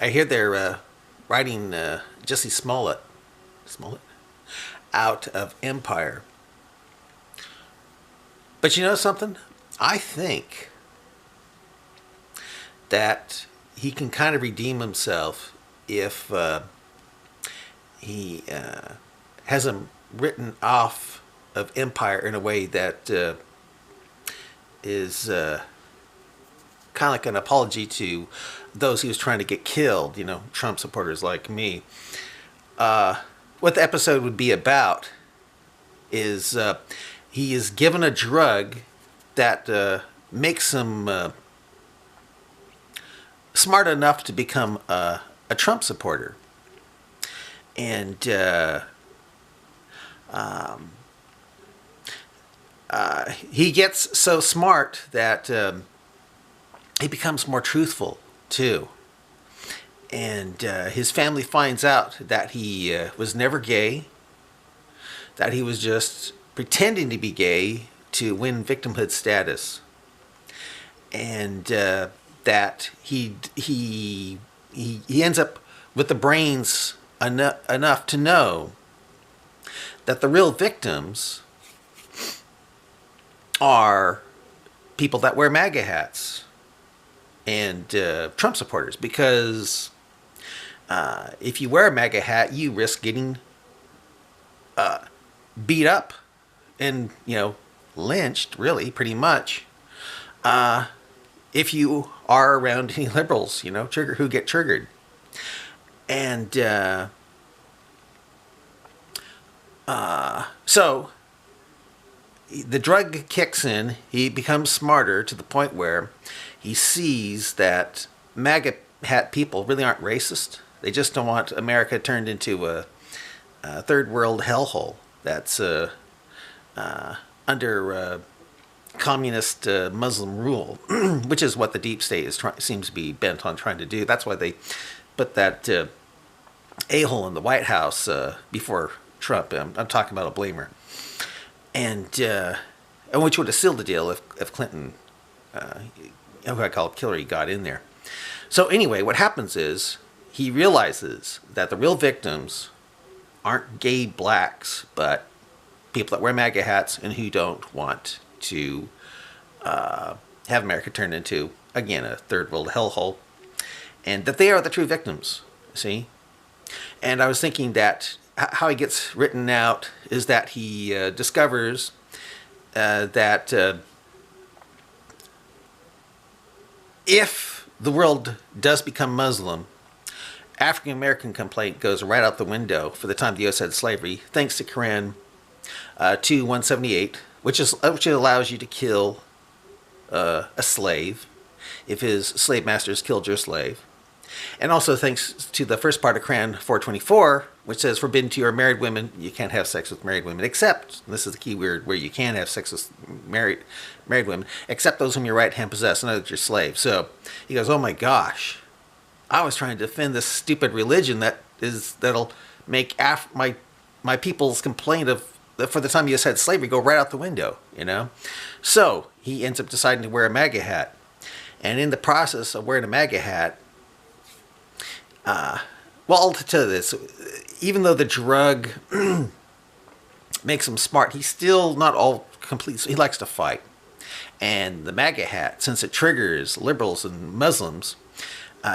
I hear they're writing Jesse Smollett out of Empire. But you know something? I think that he can kind of redeem himself if he has him written off of Empire in a way that is kind of like an apology to those he was trying to get killed, Trump supporters like me. What the episode would be about is he is given a drug that makes him smart enough to become a Trump supporter. And he gets so smart that he becomes more truthful, too. And his family finds out that he was never gay, that he was just pretending to be gay to win victimhood status, and that he ends up with the brains enough to know that the real victims are people that wear MAGA hats and Trump supporters, because if you wear a MAGA hat, you risk getting beat up and, lynched, really, pretty much, if you are around any liberals, who get triggered. And so the drug kicks in. He becomes smarter to the point where he sees that MAGA hat people really aren't racist. They just don't want America turned into a third world hellhole that's under communist Muslim rule, which is what the deep state seems to be bent on trying to do. That's why they put that a-hole in the White House before Trump. I'm talking about a blamer. And which would have sealed the deal if Clinton, who I call Hillary, got in there. So anyway, what happens is he realizes that the real victims aren't gay blacks, but people that wear MAGA hats and who don't want to have America turned into, again, a third world hellhole, and that they are the true victims, see? And I was thinking that how he gets written out is that he discovers that if the world does become Muslim, African American complaint goes right out the window for the time the U.S. had slavery, thanks to Quran 2:178, which allows you to kill a slave if his slave masters killed your slave. And also thanks to the first part of Quran 4:24, which says, forbidden to your married women, you can't have sex with married women, except, and this is the key word where you can have sex with married women, except those whom your right hand possess, and others your slave. So he goes, oh my gosh, I was trying to defend this stupid religion that'll make my people's complaint of for the time you had slavery go right out the window, So he ends up deciding to wear a MAGA hat. And in the process of wearing a MAGA hat, I'll tell you this, even though the drug makes him smart, he's still not all complete. So he likes to fight. And the MAGA hat, since it triggers liberals and Muslims,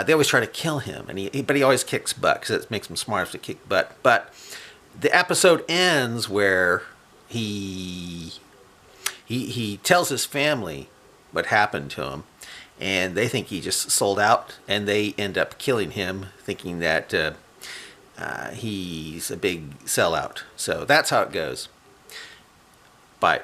they always try to kill him. But he always kicks butt, because it makes him smart to kick butt. But the episode ends where he tells his family what happened to him, and they think he just sold out, and they end up killing him, thinking that he's a big sellout. So that's how it goes. Bye.